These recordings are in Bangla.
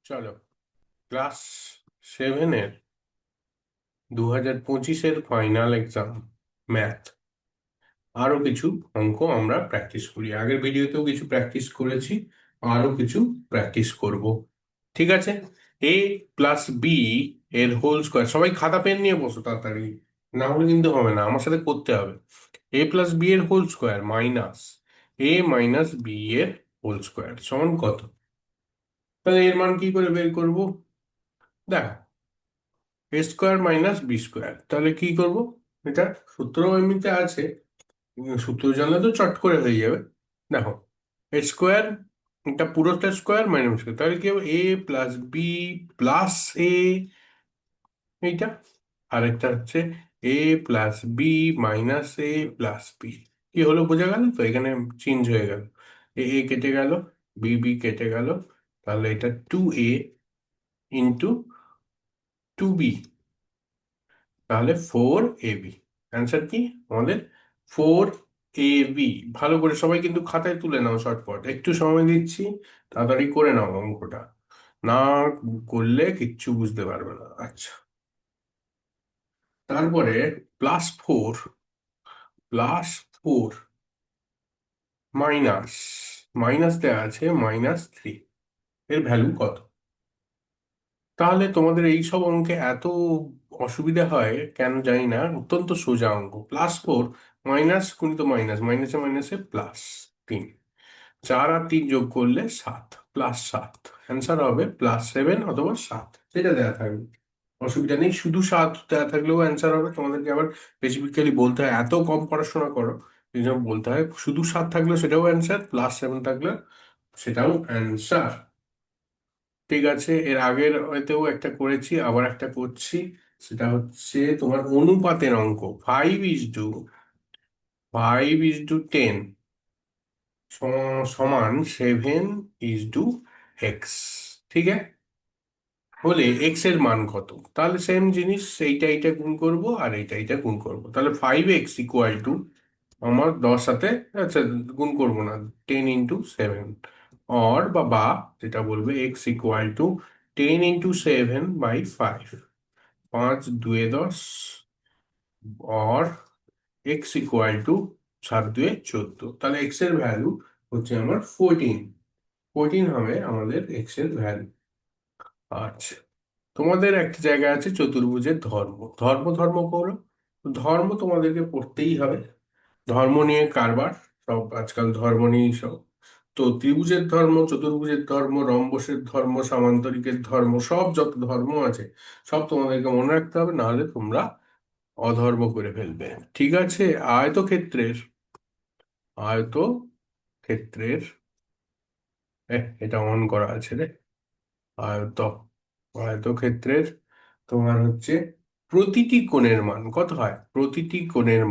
চলো, ক্লাস 7-এর 2025-এর ফাইনাল এক্সাম ম্যাথ আরো কিছু অঙ্ক আমরা প্র্যাকটিস করি। আগের ভিডিওতেও কিছু প্র্যাকটিস করেছি, আরো কিছু প্র্যাকটিস করব। ঠিক আছে। এ প্লাস বি এর হোল স্কোয়ার, সবাই খাতা পেন নিয়ে বসো তাড়াতাড়ি, না হলে কিন্তু হবে না, আমার সাথে করতে হবে। এ প্লাস বি এর হোল স্কোয়ার মাইনাস এ মাইনাস বি এর হোল স্কোয়ার সমান কত? তাহলে এর মান কি করে বের করবো? দেখো, এ স্কোয়ার মাইনাস বি স্কোয়ার, তাহলে কি করব? এটা সূত্র এমনিতে আছে, সূত্র জানলে তো চট করে হয়ে যাবে। দেখো, এ স্কোয়ার, এটা পুরোটা স্কোয়ার মাইনাস স্কোয়ার, তাহলে কি হবে? এ প্লাস বি প্লাস এ, এইটা। আর একটা হচ্ছে এ প্লাস বি মাইনাস এ প্লাস বি। কি হলো, বোঝা গেল তো? এখানে চেঞ্জ হয়ে গেল, এ এ কেটে গেল, বি বি কেটে গেল, তাহলে এটা 2a ইন্টু 2b, তাহলে 4ab। অ্যান্সার কি আমাদের? 4ab। ভালো করে সবাই কিন্তু খাতায় তুলে নাও, শর্টকাট একটু সময় দিচ্ছি, তাড়াতাড়ি করে নাও অঙ্কটা, না করলে কিচ্ছু বুঝতে পারবে না। আচ্ছা, তারপরে +4 মাইনাস মাইনাস দেওয়া আছে -3, এর ভ্যালু কত? তাহলে তোমাদের এই সব অঙ্কে এত অসুবিধা হয় কেন জানি না, অত্যন্ত সোজা অঙ্ক। +4 মাইনাস গুণিত মাইনাস, মাইনাসে মাইনাসে +3, 4 আর 3 যোগ করলে 7, +7। অ্যান্সার হবে +7 অথবা 7, যেটা দেওয়া থাকবে। অসুবিধা নেই, শুধু 7 দেওয়া থাকলেও অ্যান্সার হবে। তোমাদেরকে আবার স্পেসিফিক্যালি বলতে হয়, এত কম পড়াশোনা করো এই জন্য বলতে হয়, শুধু 7 থাকলেও সেটাও অ্যান্সার, +7 থাকলে সেটাও অ্যান্সার। ঠিক আছে, এর আগের হয়তো একটা করেছি, আবার একটা করছি। সেটা হচ্ছে তোমার অনুপাতের অঙ্ক, 5:10 সমান 7:x। ঠিক আছে, হলে এক্স এর মান কত? তাহলে সেম জিনিস, এইটা এইটা গুণ করব আর এইটা এইটা গুণ করব, তাহলে 5x ইকুয়াল টু আমার 10 সাথে, আচ্ছা গুণ করব না, 10 × 7, বা যেটা বলবে x equal to 10 × 7/5, 5×2 = 10, or x equal to 7×2 = 14। তাহলে এক্স এর ভ্যালু হচ্ছে আমার 14 হবে আমাদের এক্স এর ভ্যালু। আচ্ছা, তোমাদের একটা জায়গা আছে চতুর্ভুজের ধর্ম, ধর্ম ধর্ম করো। ধর্ম তোমাদেরকে পড়তেই হবে, ধর্ম নিয়ে কারবার, সব আজকাল ধর্ম নিয়েই সব। তো ত্রিভুজের ধর্ম, চতুর্ভুজের ধর্ম, রম্বসের ধর্ম, সামান্তরিকের ধর্ম, সব যত ধর্ম আছে সব তোমাদেরকে মনে রাখতে হবে, নাহলে তোমরা অধর্ম করে ফেলবে। ঠিক আছে। আয়তক্ষেত্রের আয়তক্ষেত্রের এটা অন করা আছে রে। আয়ত আয়তক্ষেত্রের তোমার হচ্ছে প্রতিটি কোণের মান কত হয়? প্রতিটি কোণের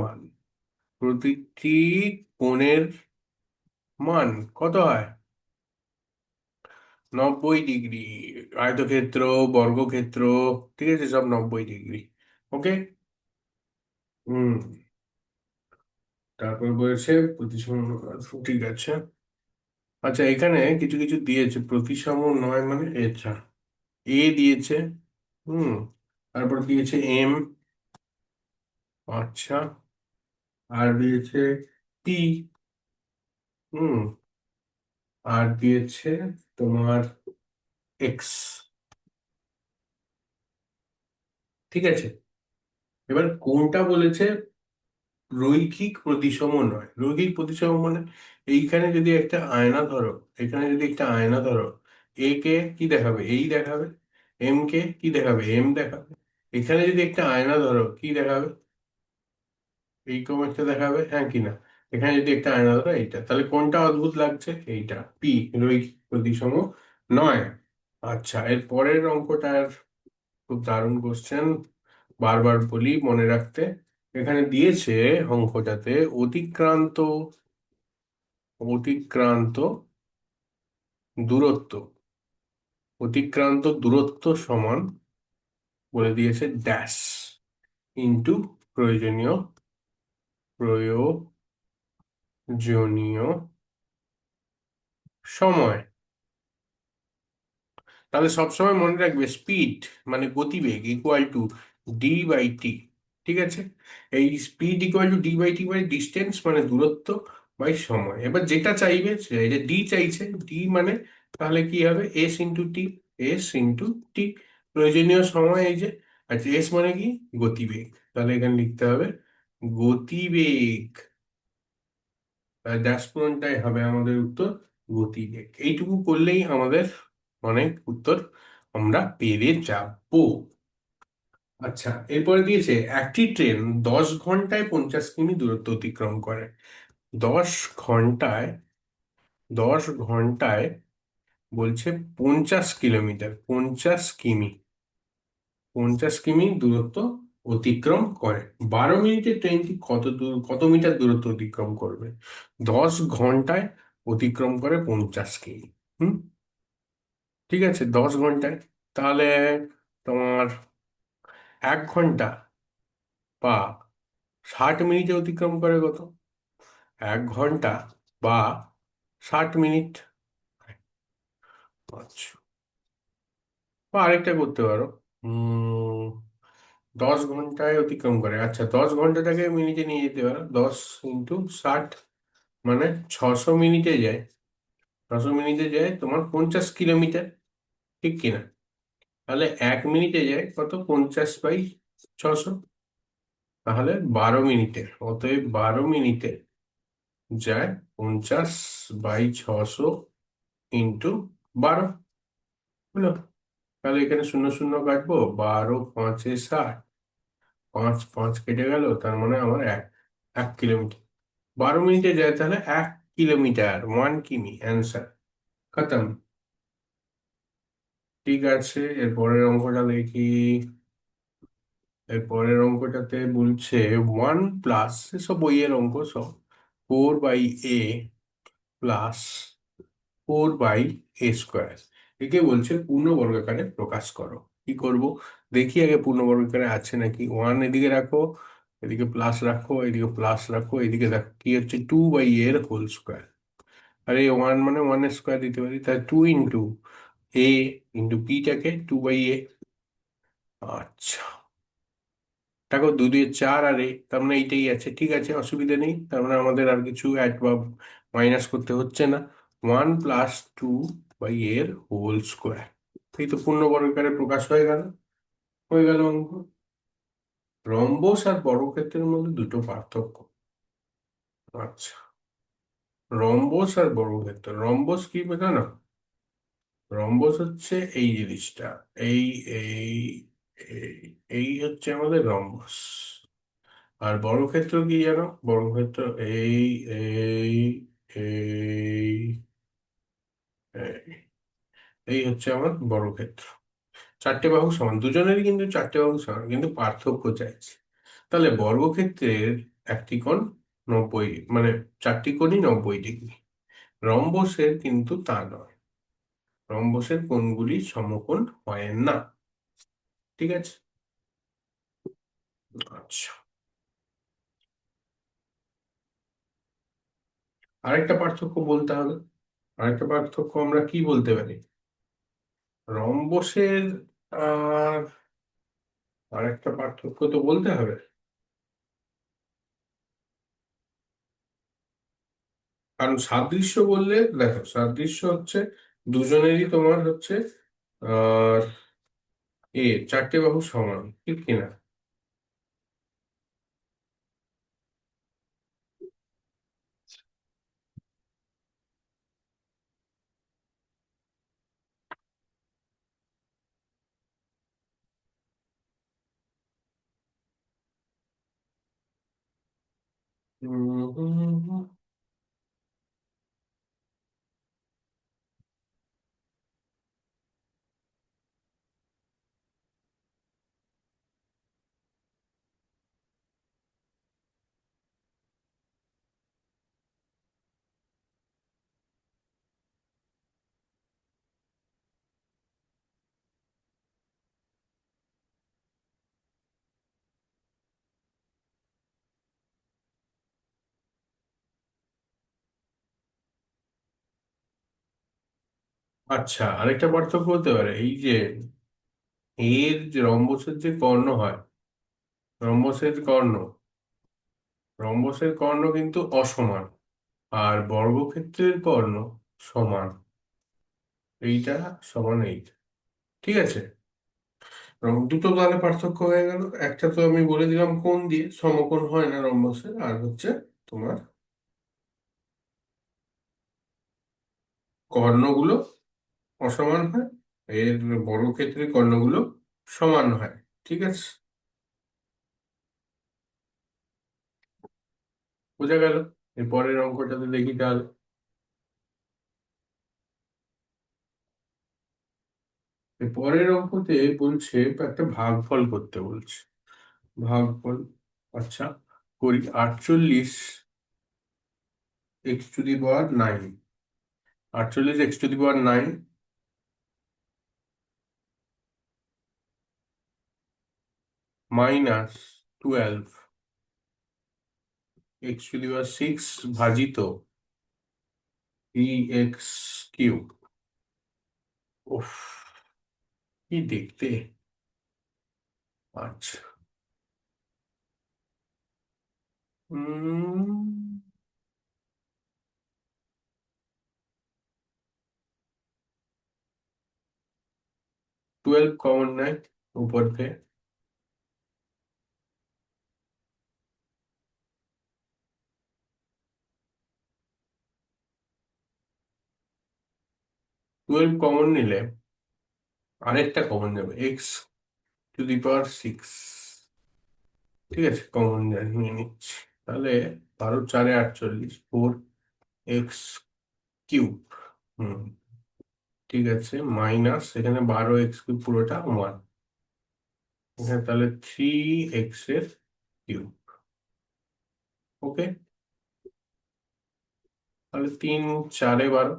মান কত হয়? 90 ডিগ্রি। আয়তক্ষেত্র, বর্গক্ষেত্র, ঠিক আছে, সব 90 ডিগ্রি। ওকে। হুম। তারপর বলেছে প্রতিসম, ঠিক আছে। আচ্ছা, এখানে কিছু কিছু দিয়েছে, প্রতিসম নয় মানে আচ্ছা, এ দিয়েছে, হুম, তারপর দিয়েছে এম, আচ্ছা, আর দিয়েছে টি, হুম, আর দিয়েছে তোমার এক্স। ঠিক আছে, এবার কোনটা বলেছে রৈখিক প্রতিসম নয়? রৈখিক প্রতিসম মানে এইখানে যদি একটা আয়না ধরো, এখানে যদি একটা আয়না ধরো, এ কে কি দেখাবে? এই দেখাবে। এম কে কি দেখাবে? এম দেখাবে। এখানে যদি একটা আয়না ধরো, কি দেখাবে? এইরকম একটা দেখাবে, হ্যাঁ কি না? এখানে যদি একটা আয়না ধরো, এইটা, তাহলে কোনটা অদ্ভুত লাগছে? এইটা পি, রৈখিক প্রতিসম নয়। আচ্ছা, এর পরের অঙ্কটার খুব দারুণ কোশ্চেন, বারবার বলি মনে রাখতে। এখানে দিয়েছে অঙ্কটাতে অতিক্রান্ত অতিক্রান্ত দূরত্ব, অতিক্রান্ত দূরত্ব সমান বলে দিয়েছে ড্যাশ ইন্টু প্রয়োজনীয় প্রয়োজনীয় সময়। তাহলে সবসময় মনে রাখবে স্পিড মানে গতিবেগ equal to D by T. ঠিক আছে, এই speed equal to D by T মানে ডিস্টেন্স মানে দূরত্ব বাই সময়। এবার যেটা চাইবে এটা ডি চাইছে, ডি মানে তাহলে কি হবে S into T, S into T. প্রয়োজনীয় সময় এই যে, আচ্ছা এস মানে কি গতিবেগ, তাহলে এখানে লিখতে হবে গতিবেগ, ড্যাশ পূরণটাই হবে আমাদের উত্তর গতিবেগ। এইটুকু করলেই আমাদের অনেক উত্তর আমরা পেরে যাব। আচ্ছা, এরপরে দিয়েছে একটি ট্রেন 10 ঘন্টায় 50 কিমি দূরত্ব অতিক্রম করে। 10 ঘন্টায়, 10 ঘন্টায় বলছে 50 কিলোমিটার, 50 কিমি, 50 কিমি দূরত্ব অতিক্রম করে। 12 মিনিটে ট্রেনটি কত দূর, কত মিটার দূরত্ব অতিক্রম করবে? 10 ঘন্টায় অতিক্রম করে 50 কিমি। হুম, ঠিক আছে, 10 ঘন্টায়, তাহলে তোমার 1 ঘন্টা বা 60 মিনিটে অতিক্রম করে কত? 1 ঘন্টা বা 60 মিনিট। আচ্ছা, বা আরেকটা করতে পারো, 10 ঘন্টায় অতিক্রম করে, আচ্ছা 10 ঘন্টাটাকে মিনিটে নিয়ে যেতে পারো, 10 ইন্টু 60 মানে 600 মিনিটে যায়। 600 মিনিটে যায় তোমার 50 কিলোমিটার, ঠিক কিনা? তাহলে 1 মিনিটে যায় কত, 50/600, তাহলে 12 মিনিটে, অতএব 12 মিনিটে যায় 50/600 ইন্টু 12 হলো। তাহলে এখানে শূন্য শূন্য কাটবো, 12 5 এ 60, 5 5 কেটে গেল, তার মানে আমার 1 কিলোমিটার। 12 মিনিটে যায়, তাহলে 1 কিলোমিটার, 1 কিমি, অ্যান্সার খতম। ঠিক আছে, এর পরের অঙ্কটা দেখি। এর পরের অঙ্কটাতে বলছে 1 প্লাস, সব বইয়ের অঙ্ক সব, 4/a প্লাস 4/a² একে বলছে পূর্ণবর্গাকারে প্রকাশ করো। কি করব দেখি আগে, পূর্ণবর্গাকারে আছে নাকি। 1 এদিকে রাখো, এদিকে প্লাস রাখো, এদিকে প্লাস রাখো, এদিকে দেখো কি হচ্ছে 2/a² আরে 1 মানে 1 স্কোয়ার দিতে পারি, তাই 2 ইন্টু a ইন্টু বিটাকে 2/a। আচ্ছা, দেখো 2 2 4 আর তার মানে এইটাই আছে, ঠিক আছে অসুবিধা নেই, তার মানে আমাদের আর কিছু অ্যাড বা মাইনাস করতে হচ্ছে না। 1 + 2/a² এই তো পূর্ণবর্গাকারে প্রকাশ হয়ে গেল, হয়ে গেল অঙ্ক। রম্বস আর বর্গক্ষেত্রের মধ্যে দুটো পার্থক্য। আচ্ছা, রম্বস আর বর্গক্ষেত্র, রম্বস কি জানো? রম্বস হচ্ছে এই জিনিসটা, এই এই এই এই হচ্ছে আমাদের রম্বস। আর বর্গক্ষেত্র কি জানো? বর্গক্ষেত্র এই এই এই এই এই হচ্ছে আমার বর্গক্ষেত্র। চারটে বাহু সমান, দুজনেরই কিন্তু চারটে বাহু সমান, কিন্তু পার্থক্য চাইছে। তাহলে বর্গক্ষেত্রের একটি কোণ 90, মানে চারটি কোণই 90 ডিগ্রি। রম্বসের কিন্তু তা নয়, রম্বসের কোণগুলি সমকোণ হয় না। ঠিক আছে, আচ্ছা, আরেকটা পার্থক্য বলতে হবে। আরেকটা পার্থক্য আমরা কি বলতে পারি রম্বসের, আর আরেকটা পার্থক্য তো বলতে হবে। কারণ সাদৃশ্য বললে দেখো, সাদৃশ্য হচ্ছে দুজনেরই তোমার হচ্ছে আর চারটে বাহু সমান, ঠিক কিনা? উম, আচ্ছা, আরেকটা পার্থক্য হতে পারে এই যে এর যে রম্বসের যে কর্ণ হয়, রম্বসের কর্ণ রম্বসের কর্ণ কিন্তু অসমান, আর বর্গক্ষেত্রের কর্ণ সমান। এইটা সমান এইটা। ঠিক আছে। দুটো তাহলে পার্থক্য হয়ে গেল। একটা তো আমি বলে দিলাম কোণ দিয়ে সমকোণ হয় না রম্বসের, আর হচ্ছে তোমার কর্ণগুলো অসমান হয়, এর বর্গক্ষেত্রের কর্ণগুলো সমান হয়। ঠিক আছে, বোঝা গেল। এর পরের অঙ্কটাতে দেখি তাহলে। এর পরের অঙ্কতে বলছে একটা ভাগফল করতে বলছে। ভাগফল, আচ্ছা, করি। 48 x⁻৯, 48 x⁻৯ -12 x⁻6 ভাজিত 3x³ উফ, কি দেখতে। আচ্ছা, 12 कॉमन है ऊपर पे। 12 কমন নিলে আরেকটা কমন যাবে, x⁻6। ঠিক আছে, কমন নিয়ে নিচ্ছি। তাহলে 12 × 4 = 48, 4x³ হুম, ঠিক আছে, মাইনাস এখানে 12x³ পুরোটা 1, এখানে তাহলে 3x⁻³ ওকে। তাহলে 3×4 = 12,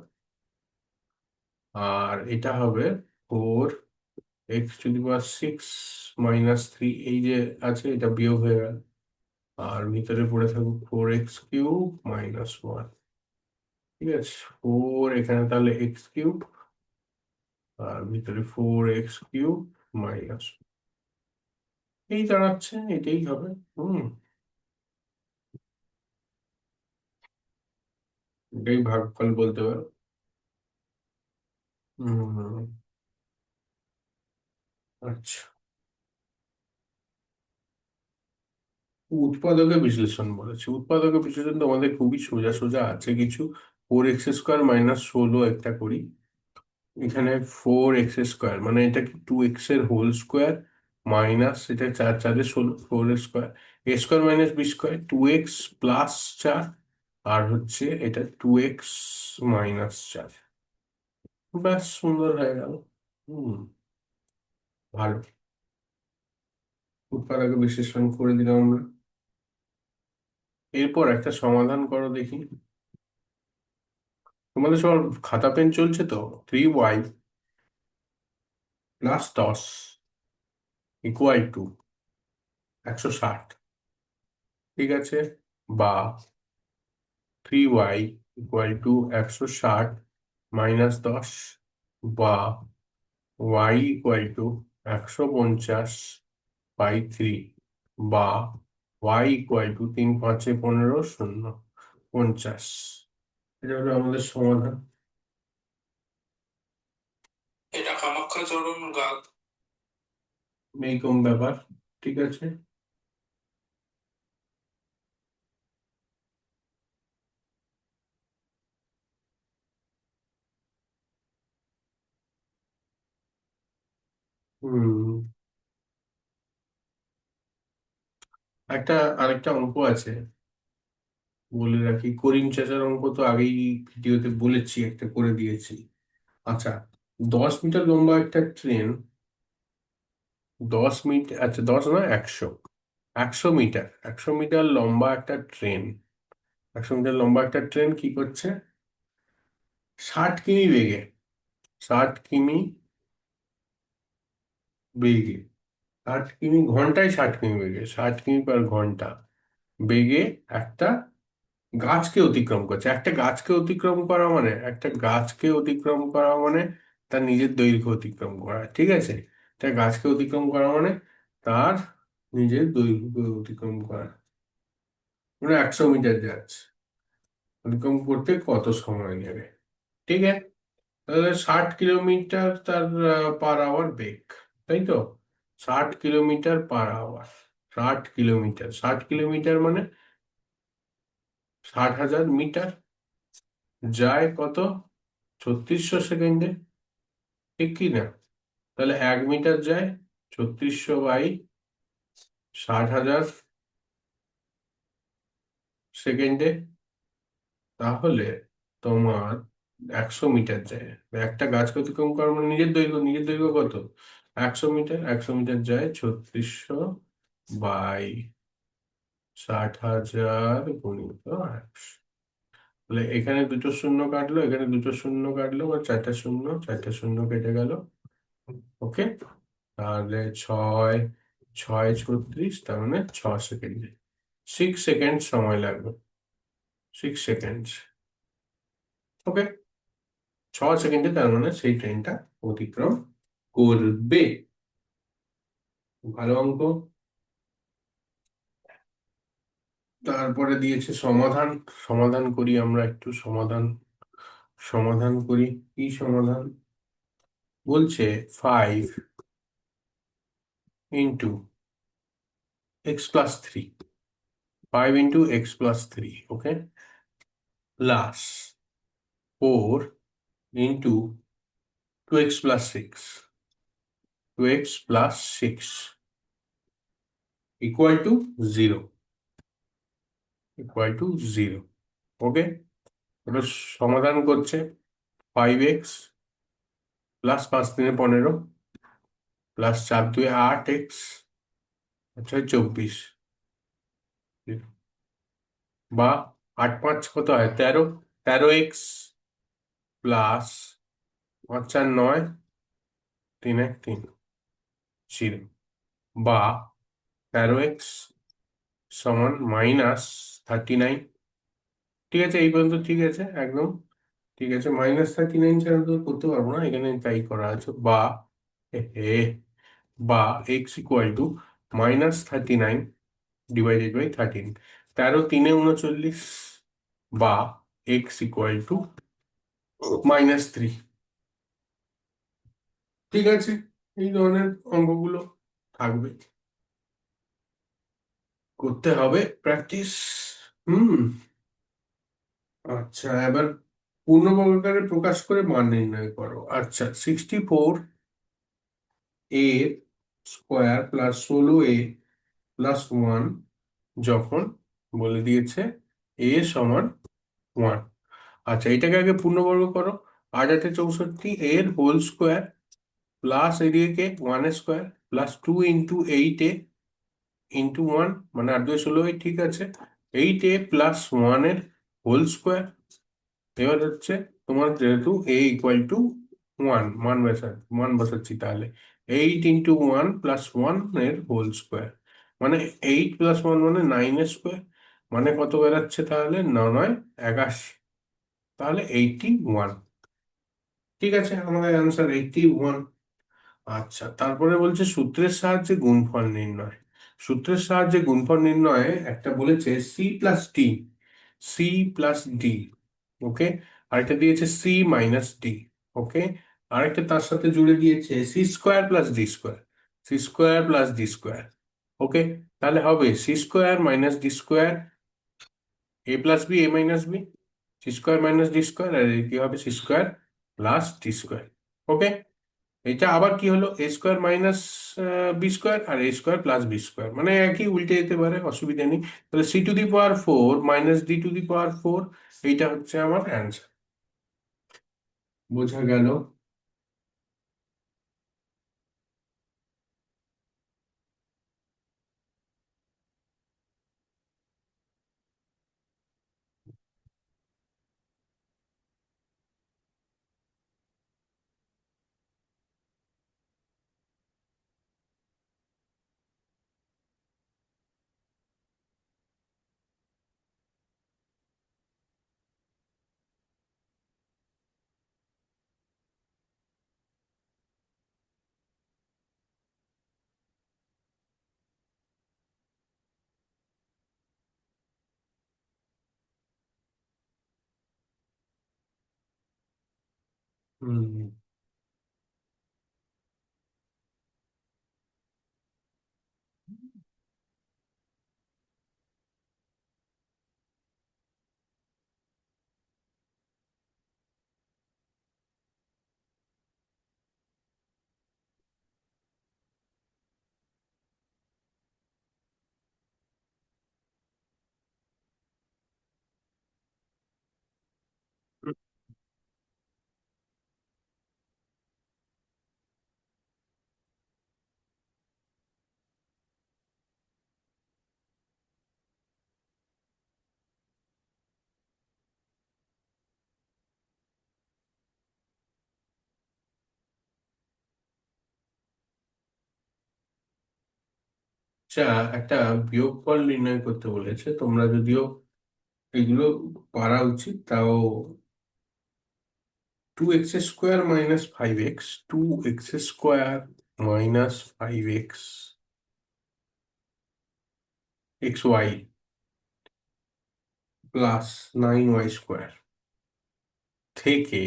আর এটা হবে 4x⁻6 -3, এই যে আছে এটা বিয়োগ হয়ে গেল, আর ভিতরে পড়ে থাকুক 4x³ -1। ঠিক আছে, 4 এখানে তাহলে x³ আর ভিতরে 4x³ মাইনাস, এই দাঁড়াচ্ছে, এটাই হবে। হুম, এটাই ভাগফল বলতে পারো। হুম, আচ্ছা, উৎপাদকের বিশ্লেষণ বলেছে। উৎপাদকের বিশ্লেষণ তো আমাদের খুবই সোজা সোজা আছে কিছু। 4x² -16 একটা করি। এখানে 4x² মানে এটা কি 2x এর হোল স্কোয়ার, মাইনাস এটা 4×4 = 16, 4 স্কোয়ার, a² - b² 2x+4, আর হচ্ছে এটা 2x - 4। ব্যাস, সুন্দর হয়ে গেল। হুম, ভালো। উৎপাদকে বিশ্লেষণ করে দিলাম আমরা। এরপর একটা সমাধান করো দেখি। তোমাদের সবার খাতা পেন চলছে তো? 3y + 10 = 160, ঠিক আছে, বা 3y = 160 -10, বা y = 150/3, বা y = 3×5 = 15, 50। এটা হলো আমাদের সমাধান। এটা কামাখ্যাচরণ গাছ, এইরকম ব্যাপার। ঠিক আছে। হুম, একটা আরেকটা অঙ্ক আছে, বলে রাখি। করিম চাচার অঙ্ক তো আগেই ভিডিওতে বলেছি, একটা করে দিয়েছি। আচ্ছা, 10 মিটার লম্বা একটা ট্রেন, 10 মিটার, আচ্ছা 10 নয়, 100, 100 মিটার, 100 মিটার লম্বা একটা ট্রেন, 100 মিটার লম্বা একটা ট্রেন কি করছে? 60 কিমি বেগে, 60 কিমি বেগে, 60 কিমি ঘন্টায়, 60 কিমি বেগে, 60 কিমি/ঘন্টা বেগে একটা গাছকে অতিক্রম করছে, একটা গাছকে অতিক্রম করা মানে, একটা গাছকে অতিক্রম করা মানে তার নিজের দৈর্ঘ্য অতিক্রম করা, ঠিক আছে? একটা গাছকে অতিক্রম করা মানে তার নিজের দৈর্ঘ্য অতিক্রম করা। মানে 100 মিটার যাচ্ছে, অতিক্রম করতে কত সময় নেবে? ঠিক আছে, তাহলে 60 কিলোমিটার তার পার আওয়ার বেগ, তাই তো? 60 kilometre per hour, 60 kilometre, 60 kilometre মানে 60,000 মিটার, যায় কত? 3600 সেকেন্ডে, ঠিক কি না? তাহলে 1 মিটার যায় 3600/60,000 সেকেন্ডে। তাহলে তোমার 100 মিটার যায়, একটা গাছকে অতিক্রম করার মানে নিজের দৈর্ঘ্য, নিজের দৈর্ঘ্য কত? 100 মিটার, 100 মিটার যায় 3600/60,000 × 100। তাহলে এখানে দুটো শূন্য কাটলো, এখানে দুটো শূন্য কাটলো, বা চারটা শূন্য, চারটা শূন্য কেটে গেল। ওকে, তাহলে ছয়, ছয় 36, তার মানে 6 সেকেন্ডে, 6 সেকেন্ড সময় লাগবে, 6 সেকেন্ড। ওকে, 6 সেকেন্ডে তার মানে সেই ট্রেনটা অতিক্রম করবে। ভালো অঙ্ক। তারপরে দিয়েছে সমাধান, সমাধান করি আমরা একটু, সমাধান, সমাধান করি। কি সমাধান বলছে? 5 × x+3, 5 × x+3, ওকে, প্লাস 4 × 2x+6, 2x+6 = 0, = 0। ওকে, এটা সমাধান করছে। 5x প্লাস 5×3 = 15, প্লাস 4×2 = 8x, আচ্ছা 24, বা 8×5 কত হয়? 13, 13x প্লাস 5×4 = 9, 3×1 = 3, 0, বা 13x সমান -39। ঠিক আছে, এই পর্যন্ত ঠিক আছে একদম, ঠিক আছে। -39 ছাড়া তো করতে পারবো না, এখানে তাই করা আছে। বা এ হে, বা x = -39/13, 13×3 = 39, বা x = -3। ঠিক আছে, এই ধরনের অঙ্কগুলো থাকবে, করতে হবে প্র্যাকটিস। হুম। আচ্ছা, এবার পূর্ণবর্গাকারে প্রকাশ করে মান নির্ণয় করো। আচ্ছা, 64a² + 16a+1 যখন বলে দিয়েছে a=1। আচ্ছা, এটাকে আগে পূর্ণবর্গ করো। 8×8 = 64, এর হোল স্কোয়ার, প্লাস এদিকে 1 স্কোয়ার, প্লাস 2 × 8a × 1, মানে 8×2 = 16, ঠিক আছে। 8a+1 এর হোল স্কোয়ার। এবার হচ্ছে তোমার যেহেতু a = 1, মান বসাচ্ছি, তাহলে 8 × 1 + 1 এর হোল স্কোয়ার, মানে 8+1 মানে 9 স্কোয়ার, মানে কত বেরাচ্ছে তাহলে? 9×9 = 81, তাহলে 81। ঠিক আছে, আমাদের অ্যান্সার 81। আচ্ছা, তারপরে বলছে সূত্রের সাহায্যে গুণফল নির্ণয়। সূত্রের সাহায্যে গুণফল নির্ণয়ে একটা বলেছে c+d, c+d, ওকে। আরেকটা দিয়েছে c-d, ওকে। আরেকটা তার সাথে জুড়ে দিয়েছে c² + d², c² + d², ওকে। তাহলে হবে c² - d², a+b, c² - d², আর কি হবে? c² + d², ওকে। এটা আবার কি হলো? a² - b², আর a² + b², মানে একই, উল্টে যেতে পারে, অসুবিধা নেই। তাহলে c⁴ - d⁴ এইটা হচ্ছে আমার অ্যান্সার। বোঝা গেল? হুম। আচ্ছা, একটা বিয়োগফল নির্ণয় করতে বলেছে, তোমরা যদিও এগুলো পারা উচিত, তাও 2x² minus 5x, 2x² minus 5x xy plus 9y² থেকে,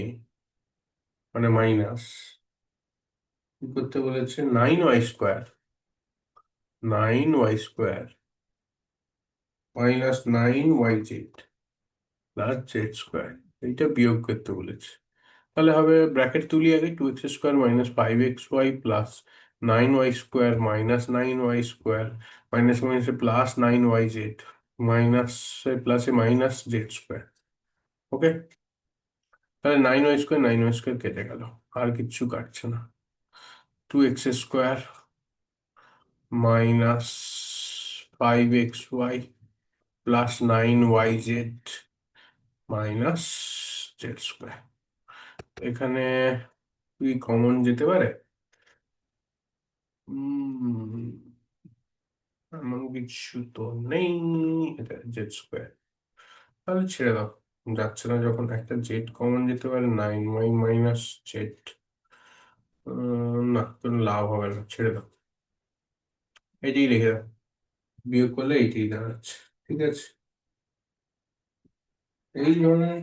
মানে মাইনাস, কি করতে বলেছে, 9y² minus 9yz plus z², এইটা বিয়োগ করতে বলেছে। তাহলে হবে, ব্র্যাকেট তুলি আগে, 2x² minus 5xy plus 9y² minus 9y² minus মাইনাসে প্লাস 9yz মাইনাস প্লাসে মাইনাস z²। ওকে, তাহলে 9y² কেটে গেল, আর কিচ্ছু কাটছে না। 2x² minus 5xy plus 9yz minus z²। এখানে কি কমন যেতে পারে? উম, এমন কিছু তো নেই। এটা z², তাহলে ছেড়ে দাও, যাচ্ছে না যখন। একটা জেড কমন যেতে পারে, 9y মাইনাস জেড। না, কোনো লাভ হবে না, ছেড়ে দাও, এটাই রেখে দাও। বিয়োগ করলে এইটাই দাঁড়াচ্ছে। ঠিক আছে, এই ধরনের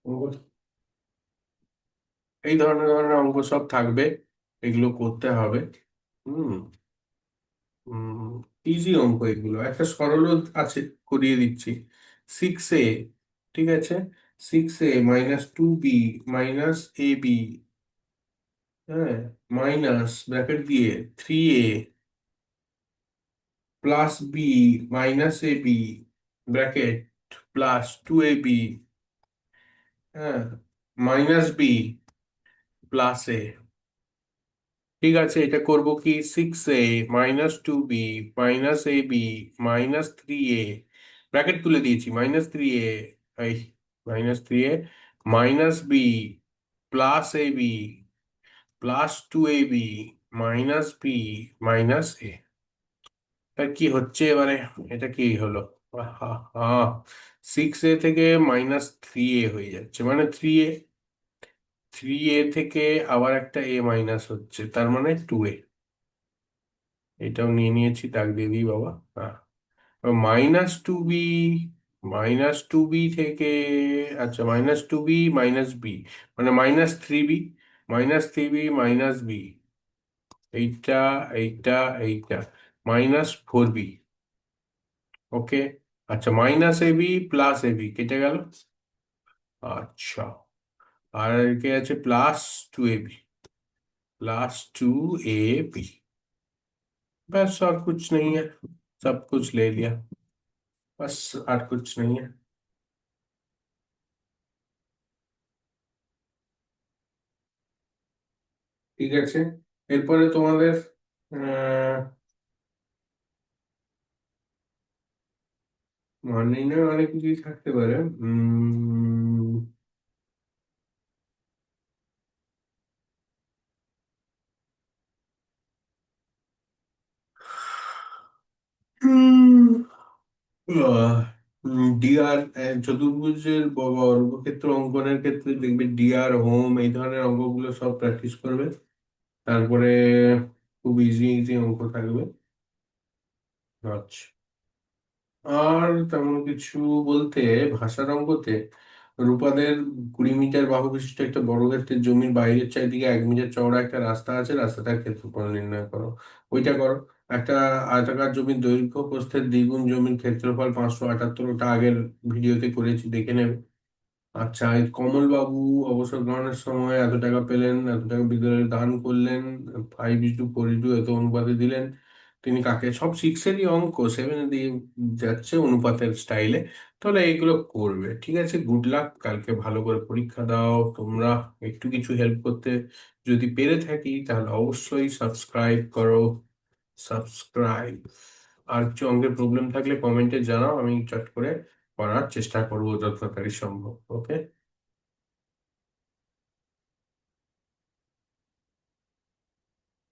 অঙ্ক, এই ধরনের অঙ্ক সব থাকবে, এগুলো করতে হবে। হুম। ইজি অঙ্ক এগুলো, একটা সরল আছে, করিয়ে দিচ্ছি। 6a, ঠিক আছে, 6a minus 2b minus ab, হ্যাঁ, মাইনাস ব্র্যাকেট দিয়ে 3a plus b minus ab bracket plus 2ab, হ্যাঁ, মাইনাস বি প্লাস এ। ঠিক আছে, এটা করব কি, 6a minus 2b minus ab minus 3a, bracket তুলে দিয়েছি, মাইনাস 3a, এই -3a minus B plus ab plus 2ab minus B minus A. তা কি হচ্ছে এবারে? এটা কি হলো? হা, 6a থেকে -3a হয়ে যাচ্ছে, মানে 3a থেকে আবার একটা a মাইনাস হচ্ছে, তার মানে 2a। এটাও নিয়ে নিয়েছি, দাগ দিয়ে দিই বাবা। হ্যাঁ, -2b, -2b থেকে, আচ্ছা, -2b মাইনাস বি, মানে -3b, -3b মাইনাস বি, এইটা, এইটা, এইটা, -4b। ওকে, আচ্ছা, -ab প্লাস ab কেটে গেল। আচ্ছা, আর কে আছে, +2ab, +2ab। बस और कुछ नहीं है, सब कुछ ले लिया, बस और कुछ नहीं है। ঠিক আছে, এরপরে তোমাদের আহ মানে না, অনেক কিছুই থাকতে পারে। ডিআর, চতুর্ভুজের বর্গক্ষেত্র অঙ্কনের ক্ষেত্রে দেখবে ডিআর হোম এই ধরনের অঙ্কগুলো সব প্র্যাকটিস করবে। তারপরে খুব ইজি ইজি অঙ্ক থাকবে। আচ্ছা, আর তেমন কিছু বলতে, ভাষার অঙ্কতে রূপাদের 20 মিটার বাহু বিশিষ্ট একটা বর্গক্ষেত্রের জমির বাইরের চারিদিকে 1 মিটার চওড়া একটা রাস্তা আছে, রাস্তাটার ক্ষেত্রফল নির্ণয় করো। ওইটা করো। একটা আয়তাকার জমির দৈর্ঘ্য প্রস্থের দ্বিগুণ জমির ক্ষেত্রফল 578, ওটা আগের ভিডিওতে করেছি, দেখে নেবে। আচ্ছা, এই কমল বাবু অবসর গ্রহণের সময় এত টাকা পেলেন, এত টাকা বিদ্যালয়ে দান করলেন, 5:4 এত অনুপাতে দিলেন। তিনি কাকে, সব সিক্সেরই অঙ্ক, সেভেনে দিয়ে যাচ্ছে অনুপাতের স্টাইলে। তাহলে এইগুলো করবে, ঠিক আছে। গুড লাক, কালকে ভালো করে পরীক্ষা দাও তোমরা। একটু কিছু হেল্প করতে যদি পেরে থাকি তাহলে অবশ্যই সাবস্ক্রাইব করো, সাবস্ক্রাইব। আর কিছু অঙ্কের প্রবলেম থাকলে কমেন্টে জানাও, আমি চট করে করার চেষ্টা করবো যত তাড়াতাড়ি সম্ভব। ওকে।